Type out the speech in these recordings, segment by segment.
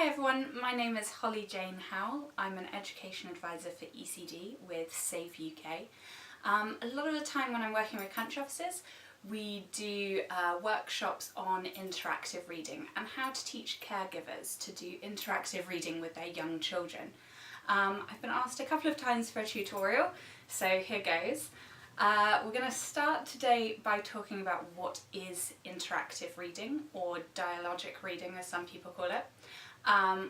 Hi everyone, my name is Holly Jane Howell. I'm an education advisor for ECD with Save UK. A lot of the time when I'm working with country officers, we do workshops on interactive reading and how to teach caregivers to do interactive reading with their young children. I've been asked a couple of times for a tutorial, so here goes. We're going to start today by talking about what is interactive reading, or dialogic reading as some people call it.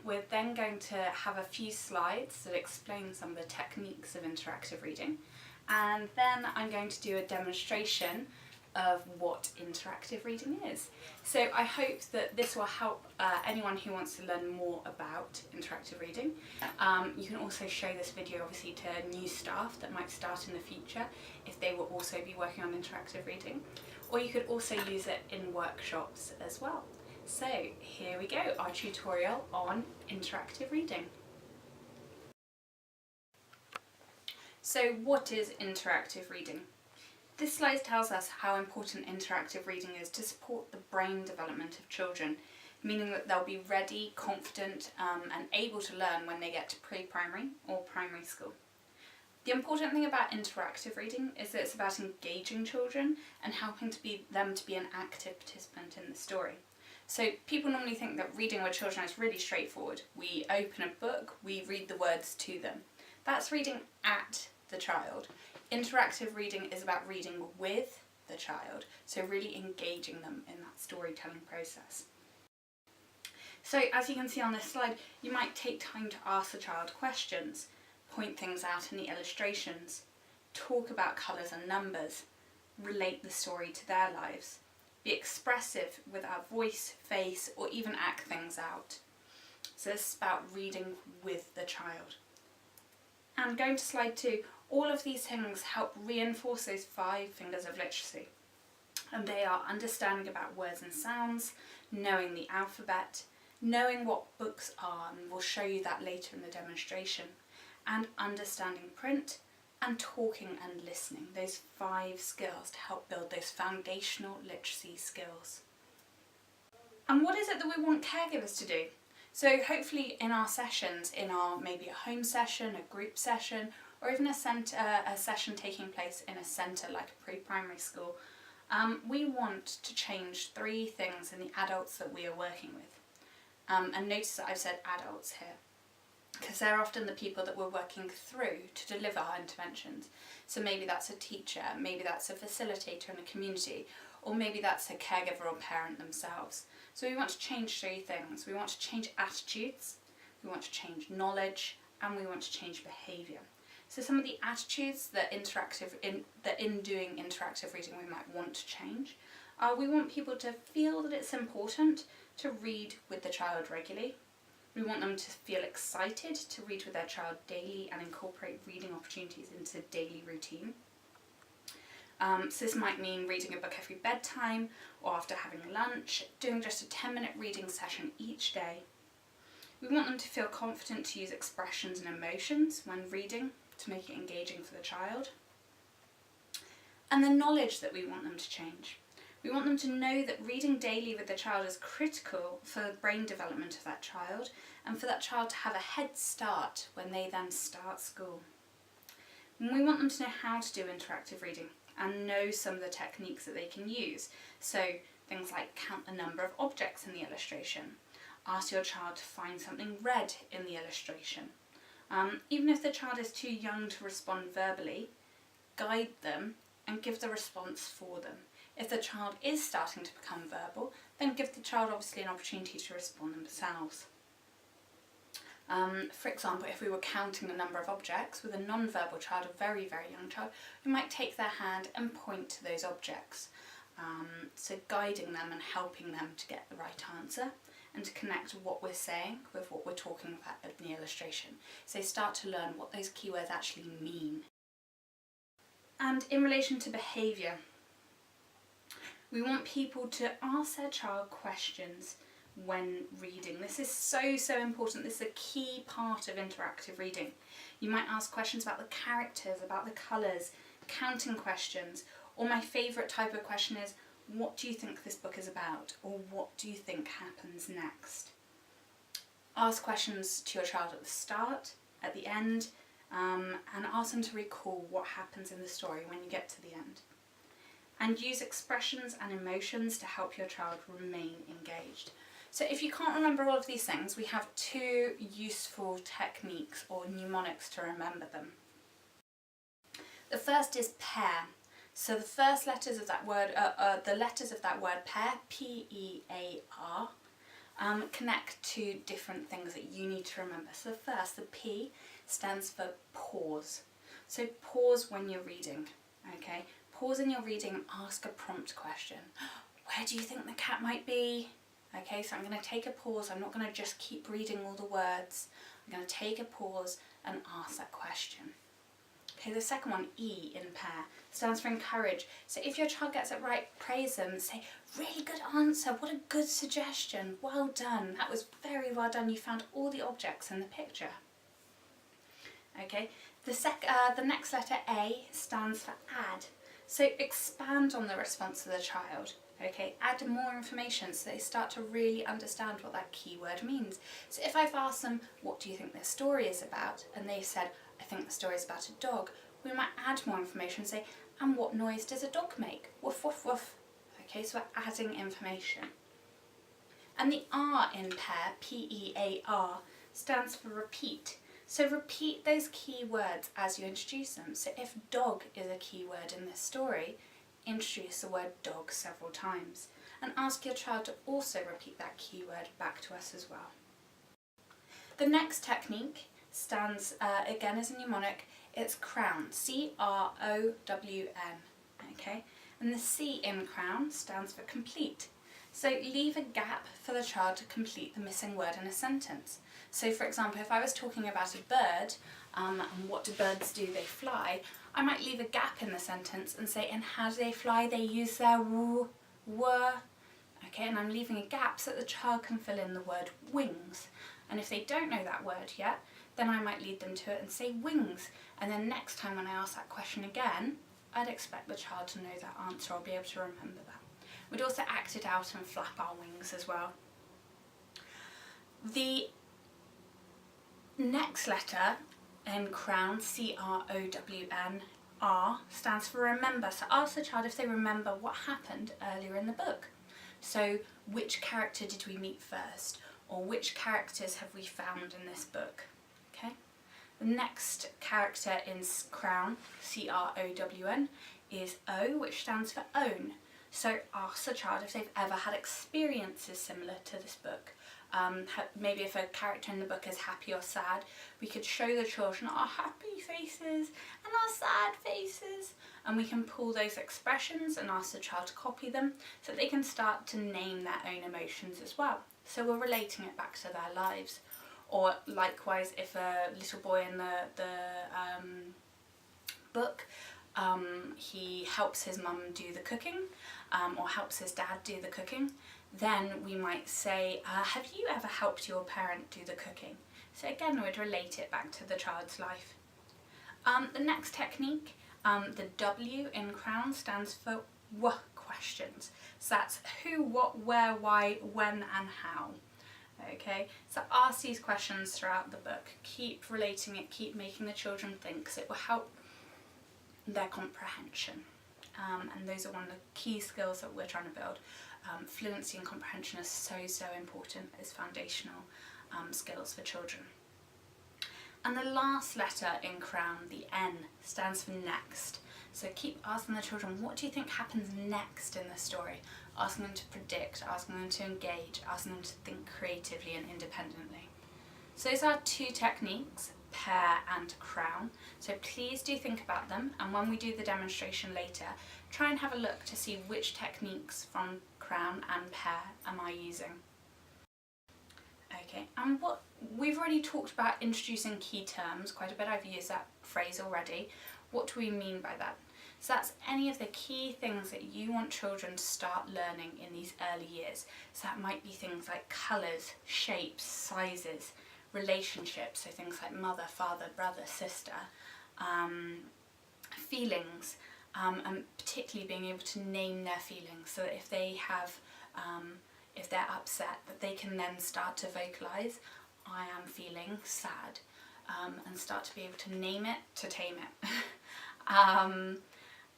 We're then going to have a few slides that explain some of the techniques of interactive reading, and then I'm going to do a demonstration of what interactive reading is. So I hope that this will help anyone who wants to learn more about interactive reading. You can also show this video obviously to new staff that might start in the future if they will also be working on interactive reading, or you could also use it in workshops as well. So here we go, our tutorial on interactive reading. So what is interactive reading? This slide tells us how important interactive reading is to support the brain development of children, meaning that they'll be ready, confident and able to learn when they get to pre-primary or primary school. The important thing about interactive reading is that it's about engaging children and helping them to be an active participant in the story. So people normally think that reading with children is really straightforward. We open a book, we read the words to them. That's reading at the child. Interactive reading is about reading with the child, so really engaging them in that storytelling process. So as you can see on this slide, you might take time to ask the child questions, point things out in the illustrations, talk about colours and numbers, relate the story to their lives, be expressive with our voice, face, or even act things out. So this is about reading with the child. And going to slide 2, all of these things help reinforce those 5 fingers of literacy. And they are understanding about words and sounds, knowing the alphabet, knowing what books are, and we'll show you that later in the demonstration, and understanding print, and talking and listening, those 5 skills to help build those foundational literacy skills. And what is it that we want caregivers to do? So hopefully in our sessions, in our maybe a home session, a group session, or even a session taking place in a centre like a pre-primary school, we want to change 3 things in the adults that we are working with. And notice that I've said adults here, because they're often the people that we're working through to deliver our interventions. So maybe that's a teacher, maybe that's a facilitator in a community, or maybe that's a caregiver or parent themselves. So we want to change 3 things. We want to change attitudes, we want to change knowledge, and we want to change behaviour. So some of the attitudes that in doing interactive reading we might want to change are: we want people to feel that it's important to read with the child regularly. We want them to feel excited to read with their child daily and incorporate reading opportunities into daily routine. So this might mean reading a book every bedtime or after having lunch, doing just a 10-minute reading session each day. We want them to feel confident to use expressions and emotions when reading to make it engaging for the child. And the knowledge that we want them to change. We want them to know that reading daily with the child is critical for the brain development of that child and for that child to have a head start when they then start school. And we want them to know how to do interactive reading and know some of the techniques that they can use. So things like count the number of objects in the illustration, ask your child to find something red in the illustration. Even if the child is too young to respond verbally, guide them and give the response for them. If the child is starting to become verbal, then give the child obviously an opportunity to respond themselves. For example, if we were counting the number of objects with a non-verbal child, a very, very young child, we might take their hand and point to those objects. So guiding them and helping them to get the right answer and to connect what we're saying with what we're talking about in the illustration. So they start to learn what those keywords actually mean. And in relation to behaviour, we want people to ask their child questions when reading. This is so important. This is a key part of interactive reading. You might ask questions about the characters, about the colours, counting questions, or my favourite type of question is, what do you think this book is about? Or what do you think happens next? Ask questions to your child at the start, at the end, and ask them to recall what happens in the story when you get to the end. And use expressions and emotions to help your child remain engaged. So if you can't remember all of these things, we have 2 useful techniques or mnemonics to remember them. The first is pair. So the first letters of that word, the letters of that word pair, P-E-A-R, connect to different things that you need to remember. So the first, the P, stands for pause. So pause when you're reading, okay? Pause in your reading and ask a prompt question. Where do you think the cat might be? Okay, so I'm going to take a pause. I'm not going to just keep reading all the words. I'm going to take a pause and ask that question. Okay, the second one, E in pair, stands for encourage. So if your child gets it right, praise them. Say, really good answer. What a good suggestion. Well done. That was very well done. You found all the objects in the picture. Okay, the next letter, A, stands for add. So expand on the response of the child. Okay, add more information so they start to really understand what that keyword means. So if I've asked them, what do you think this story is about? And they said, I think the story is about a dog. We might add more information and say, and what noise does a dog make? Woof, woof, woof. Okay, so we're adding information. And the R in pair, P-E-A-R, stands for repeat. So repeat those key words as you introduce them. So if dog is a key word in this story, introduce the word dog several times. And ask your child to also repeat that key word back to us as well. The next technique stands, again as a mnemonic, it's crown, C-R-O-W-N, okay? And the C in crown stands for complete. So leave a gap for the child to complete the missing word in a sentence. So for example, if I was talking about a bird, and what do birds do? They fly. I might leave a gap in the sentence and say, and how do they fly? They use their were. Okay, and I'm leaving a gap so that the child can fill in the word wings. And if they don't know that word yet, then I might lead them to it and say wings. And then next time when I ask that question again, I'd expect the child to know that answer or be able to remember that. We'd also act it out and flap our wings as well. The next letter in crown, C-R-O-W-N, R, stands for remember. So ask the child if they remember what happened earlier in the book. So which character did we meet first? Or which characters have we found in this book? Okay. The next character in crown, C-R-O-W-N, is O, which stands for own. So ask the child if they've ever had experiences similar to this book. Maybe if a character in the book is happy or sad, we could show the children our happy faces and our sad faces. And we can pull those expressions and ask the child to copy them so that they can start to name their own emotions as well. So we're relating it back to their lives. Or likewise, if a little boy in the book, he helps his mum do the cooking, or helps his dad do the cooking, then we might say, have you ever helped your parent do the cooking? So again, we'd relate it back to the child's life. The next technique, the W in crown, stands for W questions. So that's who, what, where, why, when and how. Okay, so ask these questions throughout the book. Keep relating it, keep making the children think, because it will help their comprehension. And those are one of the key skills that we're trying to build. Fluency and comprehension is so important as foundational skills for children. And the last letter in crown, the N, stands for next. So keep asking the children, what do you think happens next in the story? Asking them to predict, asking them to engage, asking them to think creatively and independently. So those are 2 techniques, pair and crown. So please do think about them, and when we do the demonstration later, try and have a look to see which techniques from crown and pair am I using. Okay, and what we've already talked about introducing key terms quite a bit. I've used that phrase already. What do we mean by that? So that's any of the key things that you want children to start learning in these early years. So that might be things like colours, shapes, sizes, relationships, so things like mother, father, brother, sister, feelings, and particularly being able to name their feelings, so that if they have, if they're upset, that they can then start to vocalise, I am feeling sad, and start to be able to name it to tame it.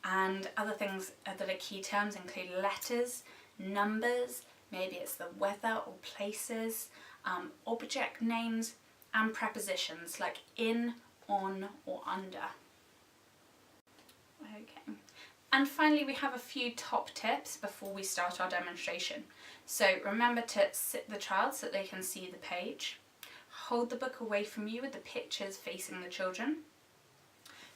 And other things that are key terms include letters, numbers, maybe it's the weather or places, object names, and prepositions like in, on, or under. Okay. And finally, we have a few top tips before we start our demonstration. So remember to sit the child so that they can see the page. Hold the book away from you with the pictures facing the children.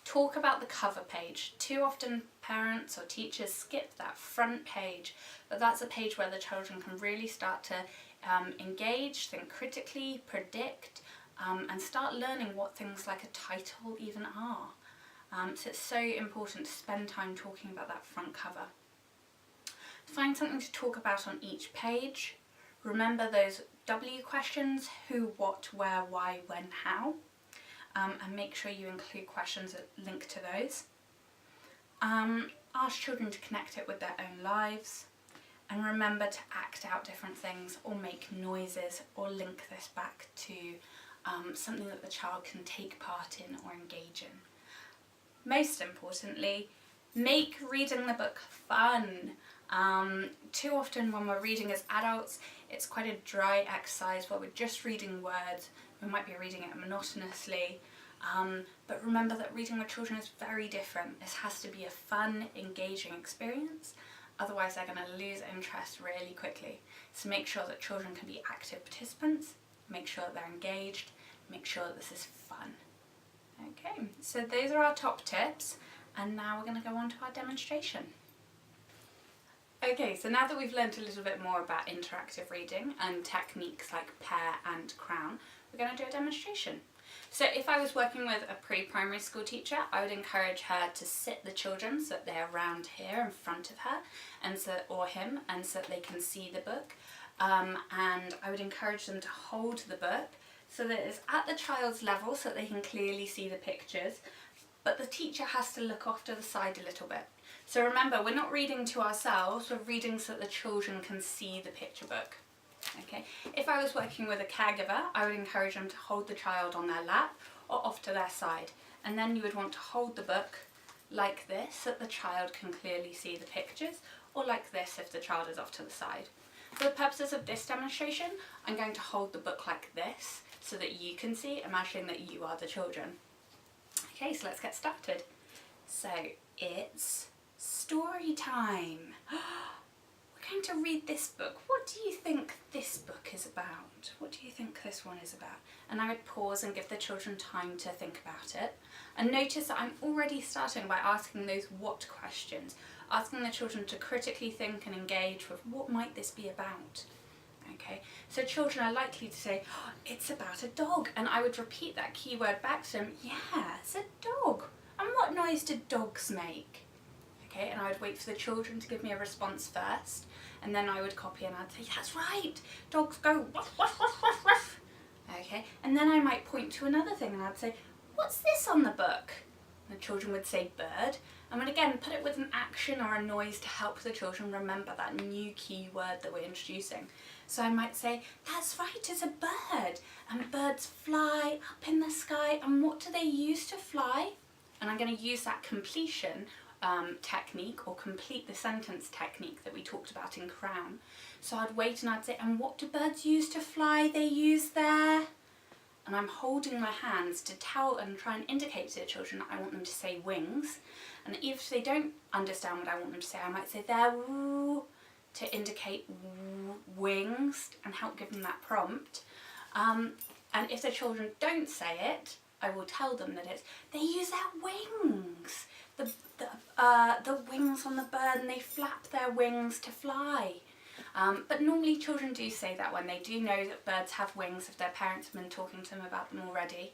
Talk about the cover page. Too often parents or teachers skip that front page, but that's a page where the children can really start to engage, think critically, predict, and start learning what things like a title even are. So it's so important to spend time talking about that front cover. Find something to talk about on each page. Remember those W questions: who, what, where, why, when, how. And make sure you include questions that link to those. Ask children to connect it with their own lives. And remember to act out different things or make noises or link this back to something that the child can take part in or engage in. Most importantly, make reading the book fun. Too often when we're reading as adults, it's quite a dry exercise where we're just reading words. We might be reading it monotonously, but remember that reading with children is very different. This has to be a fun, engaging experience, otherwise they're going to lose interest really quickly. So make sure that children can be active participants, make sure that they're engaged, make sure that this is fun. Okay, so those are our top tips, and now we're going to go on to our demonstration. Okay, so now that we've learned a little bit more about interactive reading and techniques like pear and crown, we're going to do a demonstration. So if I was working with a pre-primary school teacher, I would encourage her to sit the children so that they're around here in front of her, and or him, and so that they can see the book. And I would encourage them to hold the book so that it's at the child's level so that they can clearly see the pictures, but the teacher has to look off to the side a little bit. So remember, we're not reading to ourselves, we're reading so that the children can see the picture book. Okay. If I was working with a caregiver, I would encourage them to hold the child on their lap or off to their side. And then you would want to hold the book like this so that the child can clearly see the pictures, or like this if the child is off to the side. For the purposes of this demonstration, I'm going to hold the book like this so that you can see, imagining that you are the children. Okay, so let's get started. So it's story time. We're going to read this book. What do you think this book is about? What do you think this one is about? And I would pause and give the children time to think about it. And notice that I'm already starting by asking those what questions, asking the children to critically think and engage with what might this be about. Okay, so children are likely to say, oh, it's about a dog. And I would repeat that keyword back to them. Yeah, it's a dog. And what noise do dogs make? Okay, and I would wait for the children to give me a response first, and then I would copy and I'd say, that's right, dogs go ruff, ruff, ruff, ruff, ruff. Okay, and then I might point to another thing and I'd say, what's this on the book? And the children would say bird, and would again put it with an action or a noise to help the children remember that new key word that we're introducing. So I might say, that's right, it's a bird, and birds fly up in the sky, and what do they use to fly? And I'm going to use that completion technique, or complete the sentence technique that we talked about in Crown. So I'd wait and I'd say, and what do birds use to fly? They use their... And I'm holding my hands to tell and try and indicate to the children that I want them to say wings. And if they don't understand what I want them to say, I might say their woo to indicate wings and help give them that prompt. And if the children don't say it, I will tell them that it's, they use their wings. The wings on the bird, and they flap their wings to fly. But normally children do say that when they do know that birds have wings, if their parents have been talking to them about them already.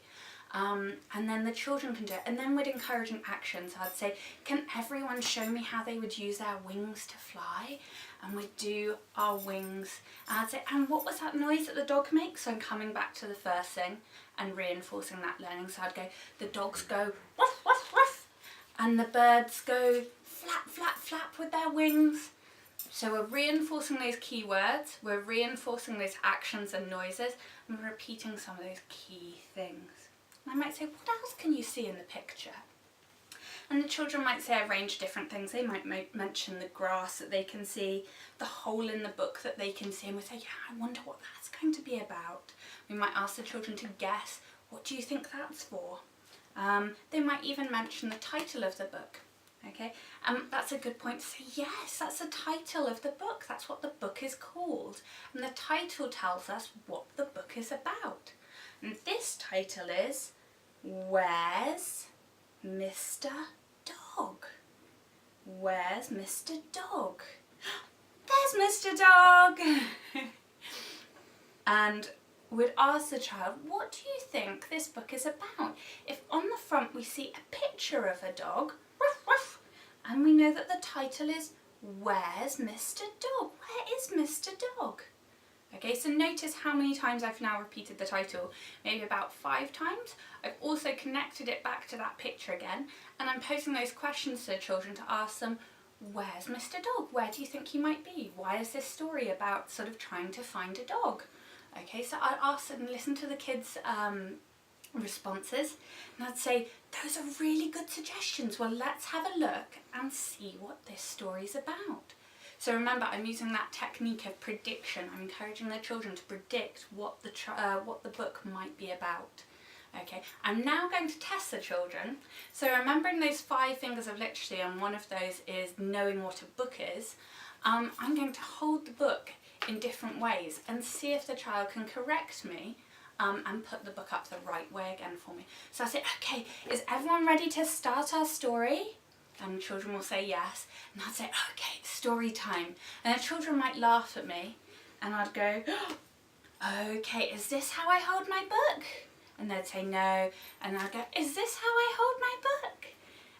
And then the children can do it. And then we'd encourage an action. So I'd say, can everyone show me how they would use their wings to fly? And we'd do our wings. And I'd say, and what was that noise that the dog makes? So I'm coming back to the first thing and reinforcing that learning. So I'd go, the dogs go woof, woof, woof. And the birds go flap, flap, flap with their wings. So we're reinforcing those key words, we're reinforcing those actions and noises, and we're repeating some of those key things. And I might say, what else can you see in the picture? And the children might say a range of different things. They might mention the grass that they can see, the hole in the book that they can see, and we say, yeah, I wonder what that's going to be about. We might ask the children to guess, what do you think that's for? They might even mention the title of the book. Okay, that's a good point to say, yes, that's the title of the book. That's what the book is called. And the title tells us what the book is about. And this title is, Where's Mr. Dog? Where's Mr. Dog? There's Mr. Dog! And we'd ask the child, what do you think this book is about? If on the front we see a picture of a dog, ruff, ruff, and we know that the title is Where's Mr. Dog? Where is Mr. Dog? Okay, so notice how many times I've now repeated the title, maybe about 5 times. I've also connected it back to that picture again, and I'm posing those questions to the children to ask them, where's Mr. Dog? Where do you think he might be? Why is this story about sort of trying to find a dog? Okay, so I'd ask and listen to the kids' responses, and I'd say, those are really good suggestions. Well, let's have a look and see what this story's about. So remember, I'm using that technique of prediction. I'm encouraging the children to predict what the book might be about. Okay, I'm now going to test the children. So remembering those 5 fingers of literacy, and one of those is knowing what a book is, I'm going to hold the book in different ways and see if the child can correct me and put the book up the right way again for me. So I say, okay, is everyone ready to start our story? And children will say yes. And I'd say, okay, story time. And the children might laugh at me, and I'd go, okay, is this how I hold my book? And they'd say no. And I'd go, is this how I hold my book?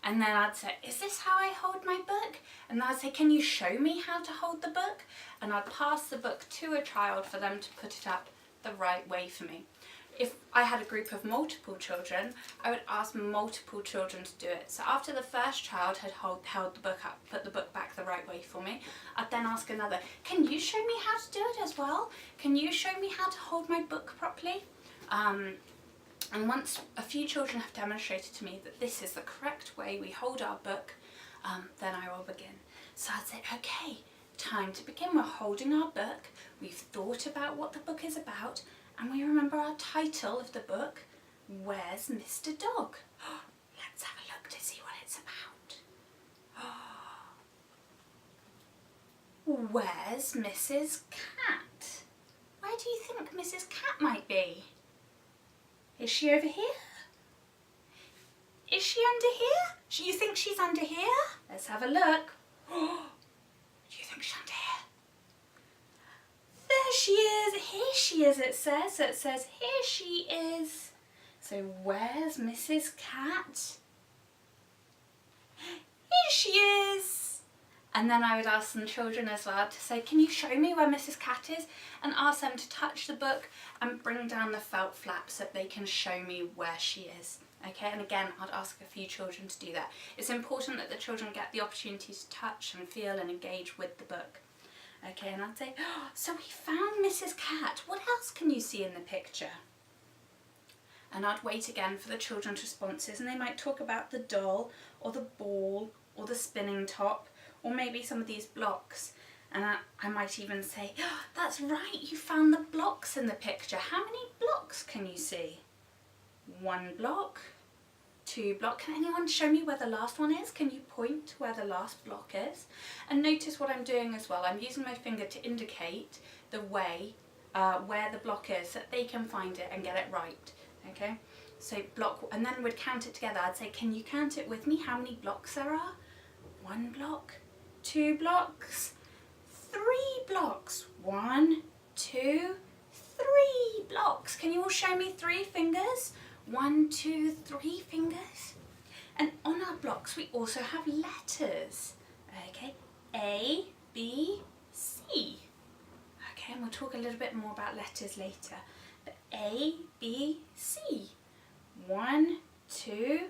And then I'd say, is this how I hold my book? And I'd say, can you show me how to hold the book? And I'd pass the book to a child for them to put it up the right way for me. If I had a group of multiple children, I would ask multiple children to do it. So after the first child had held the book up, put the book back the right way for me, I'd then ask another, can you show me how to do it as well? Can you show me how to hold my book properly? And once a few children have demonstrated to me that this is the correct way we hold our book, then I will begin. So I'd say, okay, time to begin. We're holding our book. We've thought about what the book is about, and we remember our title of the book, Where's Mr. Dog? Let's have a look to see what it's about. Where's Mrs. Cat? Where do you think Mrs. Cat might be? Is she over here? Is she under here? Do you think she's under here? Let's have a look. Do you think she's under here? There she is. Here she is, it says. So it says, here she is. So where's Mrs. Cat? Here she is. And then I would ask some children as well to say, can you show me where Mrs. Cat is? And ask them to touch the book and bring down the felt flap so that they can show me where she is. Okay, and again, I'd ask a few children to do that. It's important that the children get the opportunity to touch and feel and engage with the book. Okay, and I'd say, oh, so we found Mrs. Cat. What else can you see in the picture? And I'd wait again for the children's responses, and they might talk about the doll or the ball or the spinning top, or maybe some of these blocks. And I might even say, oh, that's right, you found the blocks in the picture. How many blocks can you see? 1 block, 2 blocks. Can anyone show me where the last one is? Can you point to where the last block is? And notice what I'm doing as well. I'm using my finger to indicate the way where the block is so that they can find it and get it right. Okay, so block, and then we'd count it together. I'd say, can you count it with me? How many blocks there are? 1 block, 2 blocks, 3 blocks. 1, 2, 3 blocks. Can you all show me 3 fingers? 1, 2, 3 fingers. And on our blocks we also have letters. Okay, A, B, C. Okay, and we'll talk a little bit more about letters later. But A, B, C. 1, 2,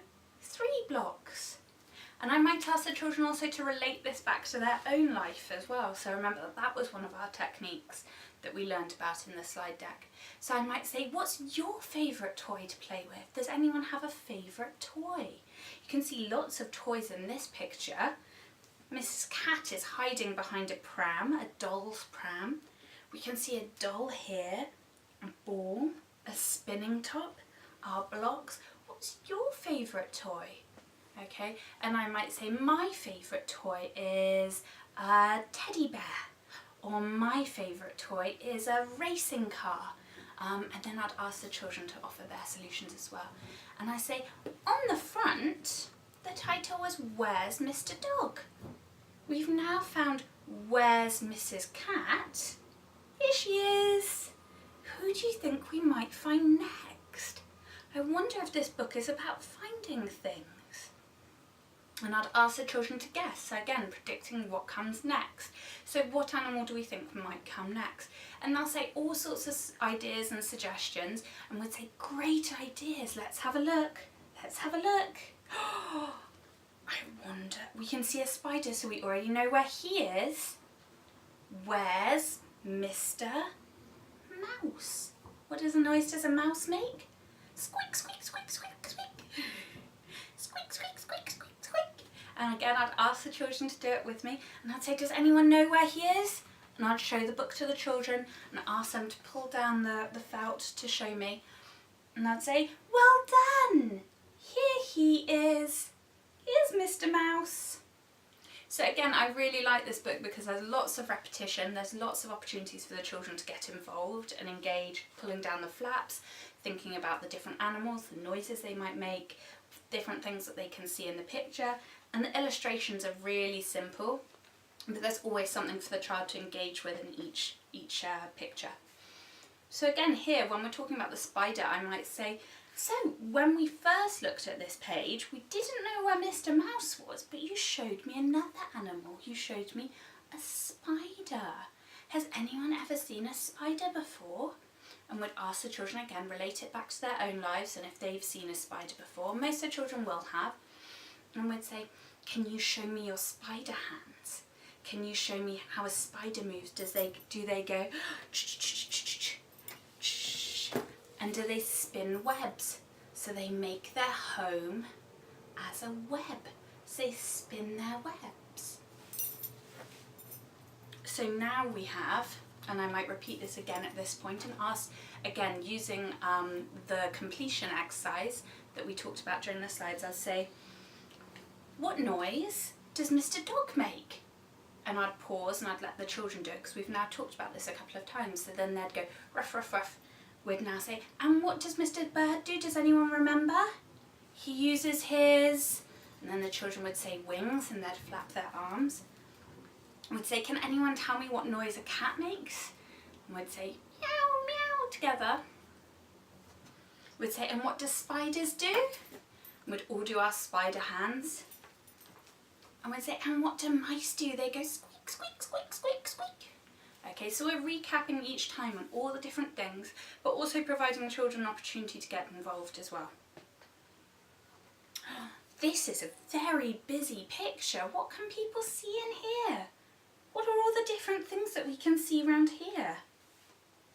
3 blocks. And I might ask the children also to relate this back to their own life as well. So remember that was one of our techniques that we learned about in the slide deck. So I might say, what's your favourite toy to play with? Does anyone have a favourite toy? You can see lots of toys in this picture. Mrs. Cat is hiding behind a pram, a doll's pram. We can see a doll here, a ball, a spinning top, our blocks. What's your favourite toy? Okay, and I might say my favourite toy is a teddy bear, or my favourite toy is a racing car. And then I'd ask the children to offer their solutions as well. And I say, on the front, the title was Where's Mr. Dog? We've now found Where's Mrs. Cat? Here she is. Who do you think we might find next? I wonder if this book is about finding things. And I'd ask the children to guess, again, predicting what comes next. So what animal do we think might come next? And they'll say all sorts of ideas and suggestions, and we'd say, great ideas, let's have a look. Let's have a look. I wonder, we can see a spider, so we already know where he is. Where's Mr. Mouse? What noise does a mouse make? Squeak, squeak, squeak, squeak, squeak. Squeak, squeak, squeak, squeak, squeak. And again, I'd ask the children to do it with me, and I'd say, does anyone know where he is? And I'd show the book to the children and ask them to pull down the felt to show me. And I'd say, well done! Here he is. Here's Mr. Mouse. So again, I really like this book because there's lots of repetition, there's lots of opportunities for the children to get involved and engage, pulling down the flaps, thinking about the different animals, the noises they might make, different things that they can see in the picture. And the illustrations are really simple, but there's always something for the child to engage with in each picture. So again here, when we're talking about the spider, I might say, so when we first looked at this page, we didn't know where Mr. Mouse was, but you showed me another animal. You showed me a spider. Has anyone ever seen a spider before? And we'd ask the children again, relate it back to their own lives and if they've seen a spider before. Most of the children will have. And we'd say, can you show me your spider hands? Can you show me how a spider moves? Do they go and do they spin webs? So they make their home as a web. So they spin their webs. So now we have, and I might repeat this again at this point and ask, again, using the completion exercise that we talked about during the slides, I'll say, what noise does Mr. Dog make? And I'd pause and I'd let the children do it because we've now talked about this a couple of times. So then they'd go, ruff, ruff, ruff. We'd now say, and what does Mr. Bird do? Does anyone remember? He uses his, and then the children would say wings and they'd flap their arms. And we'd say, can anyone tell me what noise a cat makes? And we'd say, meow, meow, together. We'd say, and what do spiders do? And we'd all do our spider hands. And we'd say, and what do mice do? They go squeak, squeak, squeak, squeak, squeak. Okay, so we're recapping each time on all the different things, but also providing children an opportunity to get involved as well. This is a very busy picture. What can people see in here? What are all the different things that we can see around here?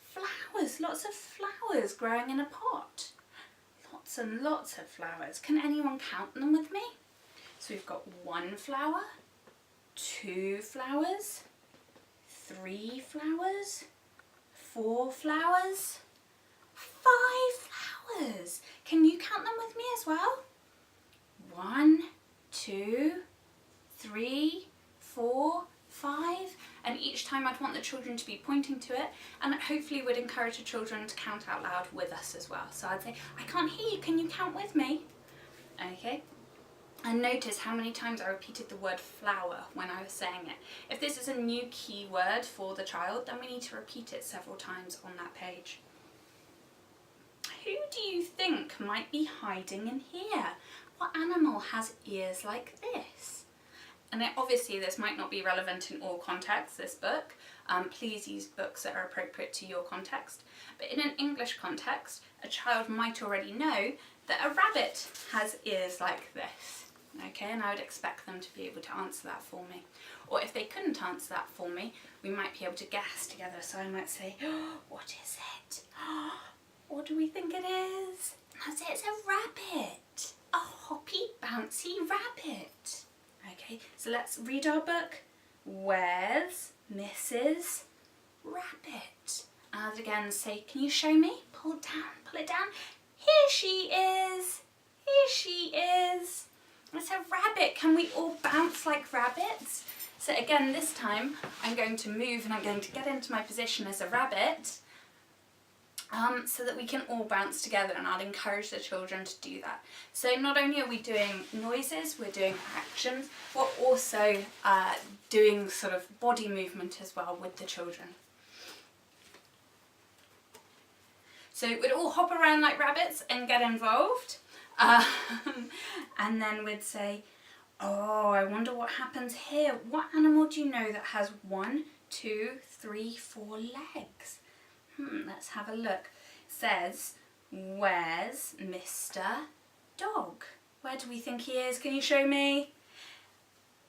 Flowers, lots of flowers growing in a pot. Lots and lots of flowers. Can anyone count them with me? So we've got 1 flower, 2 flowers, 3 flowers, 4 flowers, 5 flowers. Can you count them with me as well? 1, 2, 3, 4, 5. And each time I'd want the children to be pointing to it, and hopefully would encourage the children to count out loud with us as well. So I'd say, I can't hear you, can you count with me? Okay. And notice how many times I repeated the word flower when I was saying it. If this is a new key word for the child, then we need to repeat it several times on that page. Who do you think might be hiding in here? What animal has ears like this? And obviously this might not be relevant in all contexts, this book. Please use books that are appropriate to your context. But in an English context, a child might already know that a rabbit has ears like this. Okay, and I would expect them to be able to answer that for me. Or if they couldn't answer that for me, we might be able to guess together. So I might say, oh, what is it? What do we think it is? That's it, it's a rabbit. A hoppy, bouncy rabbit. Okay, so let's read our book. Where's Mrs. Rabbit? And again say, can you show me? Pull it down, pull it down. Here she is. Here she is. It's a rabbit. Can we all bounce like rabbits? So again, this time I'm going to move and I'm going to get into my position as a rabbit so that we can all bounce together, and I'll encourage the children to do that. So not only are we doing noises, we're doing actions, we're also doing sort of body movement as well with the children. So we'd all hop around like rabbits and get involved. And then we'd say, oh, I wonder what happens here. What animal do you know that has 1, 2, 3, 4 legs? Let's have a look. It says, where's Mr. Dog? Where do we think he is? Can you show me?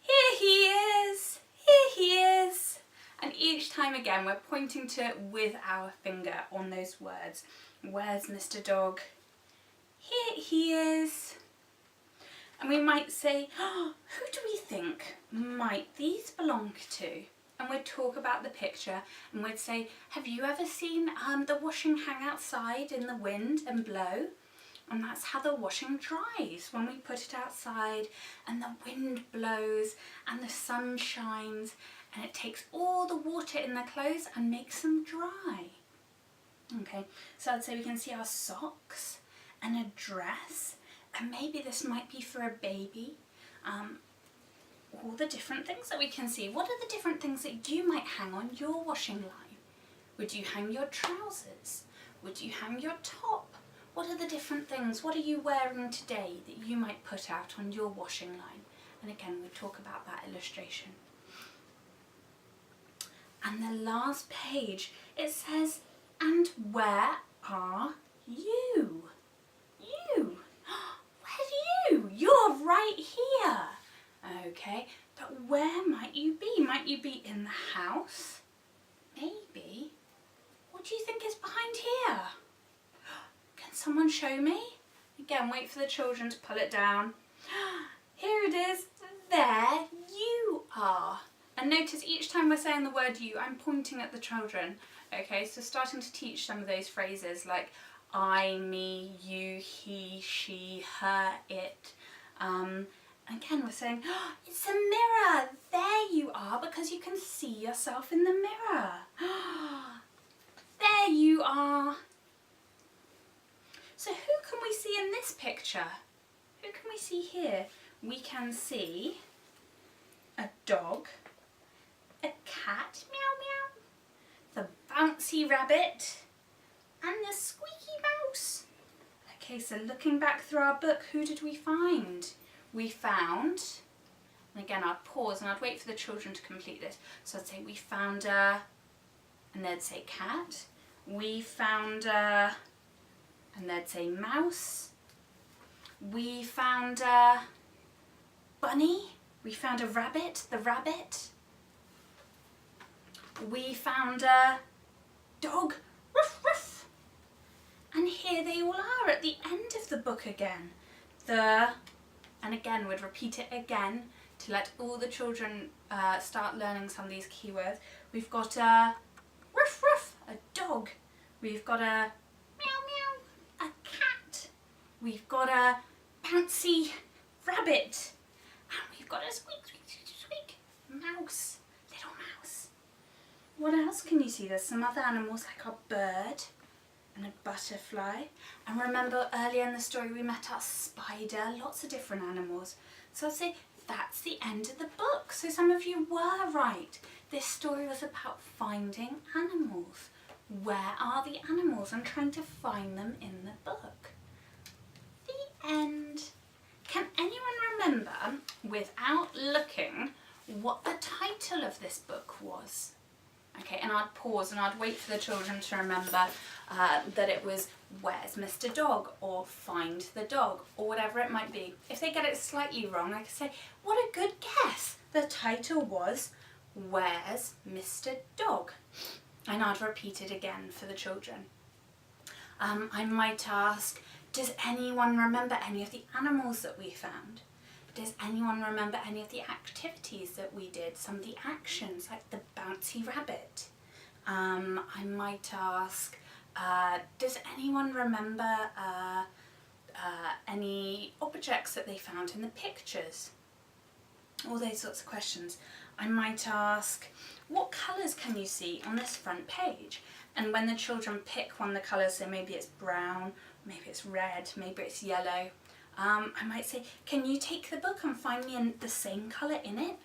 Here he is. Here he is. And each time again, we're pointing to it with our finger on those words. Where's Mr. Dog? Here he is. And we might say, oh, who do we think might these belong to? And we'd talk about the picture and we'd say, have you ever seen the washing hang outside in the wind and blow? And that's how the washing dries, when we put it outside and the wind blows and the sun shines and it takes all the water in the clothes and makes them dry. Okay, so I'd say we can see our socks and a dress, and maybe this might be for a baby. All the different things that we can see. What are the different things that you might hang on your washing line? Would you hang your trousers? Would you hang your top? What are the different things? What are you wearing today that you might put out on your washing line? And again, we'll talk about that illustration. And the last page, it says, and where are you? You. Where's you? You're right here. Okay, but where might you be? Might you be in the house? Maybe. What do you think is behind here? Can someone show me? Again, wait for the children to pull it down. Here it is. There you are. And notice each time we're saying the word you, I'm pointing at the children. Okay, so starting to teach some of those phrases like I, me, you, he, she, her, it. Again, we're saying, oh, it's a mirror. There you are, because you can see yourself in the mirror. There you are. So who can we see in this picture? Who can we see here? We can see a dog, a cat, meow meow, the bouncy rabbit, and the squeaky mouse. Okay, so looking back through our book, who did we find? We found, and again I'd pause and I'd wait for the children to complete this. So I'd say we found a, and they'd say cat. We found a, and they'd say mouse. We found a bunny. We found a rabbit, the rabbit. We found a dog, ruff ruff. And here they all are at the end of the book again. And again, we'd repeat it again to let all the children start learning some of these keywords. We've got a ruff ruff, a dog. We've got a meow meow, a cat. We've got a bouncy rabbit. And we've got a squeak squeak squeak squeak mouse, little mouse. What else can you see? There's some other animals like a bird and a butterfly. And remember earlier in the story we met our spider, lots of different animals. So I'd say that's the end of the book. So some of you were right. This story was about finding animals. Where are the animals? I'm trying to find them in the book. The end. Can anyone remember, without looking, what the title of this book was? Okay, and I'd pause and I'd wait for the children to remember that it was "Where's Mr. Dog?" or "Find the dog," or whatever it might be. If they get it slightly wrong, I could say, "What a good guess! The title was Where's Mr. Dog?" And I'd repeat it again for the children. I might ask, does anyone remember any of the animals that we found? Does anyone remember any of the activities that we did? Some of the actions, like the bouncy rabbit. I might ask, does anyone remember any objects that they found in the pictures? All those sorts of questions. I might ask, what colours can you see on this front page? And when the children pick one of the colours, so maybe it's brown, maybe it's red, maybe it's yellow, I might say, can you take the book and find me the same colour in it?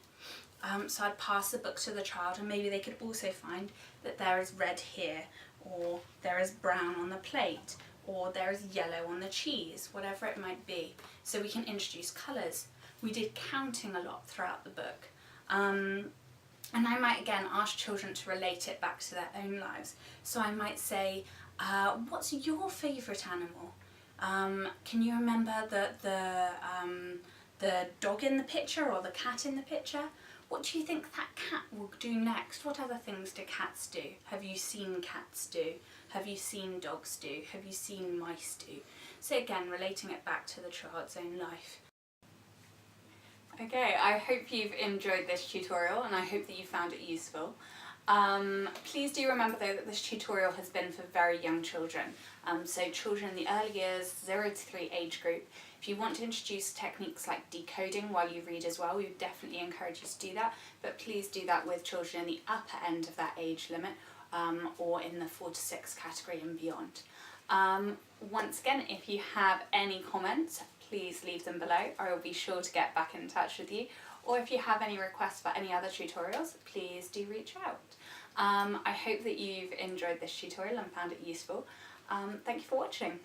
So I'd pass the book to the child and maybe they could also find that there is red here, or there is brown on the plate, or there is yellow on the cheese, whatever it might be. So we can introduce colours. We did counting a lot throughout the book. And I might again ask children to relate it back to their own lives. So I might say, what's your favourite animal? Can you remember the dog in the picture or the cat in the picture? What do you think that cat will do next? What other things do cats do? Have you seen cats do? Have you seen dogs do? Have you seen mice do? So again, relating it back to the child's own life. Okay, I hope you've enjoyed this tutorial and I hope that you found it useful. Please do remember though that this tutorial has been for very young children, so children in the early years, 0 to 3 age group. If you want to introduce techniques like decoding while you read as well, we would definitely encourage you to do that, but please do that with children in the upper end of that age limit, or in the 4 to 6 category and beyond. Once again, if you have any comments, please leave them below. I will be sure to get back in touch with you. Or if you have any requests for any other tutorials, please do reach out. I hope that you've enjoyed this tutorial and found it useful. Thank you for watching.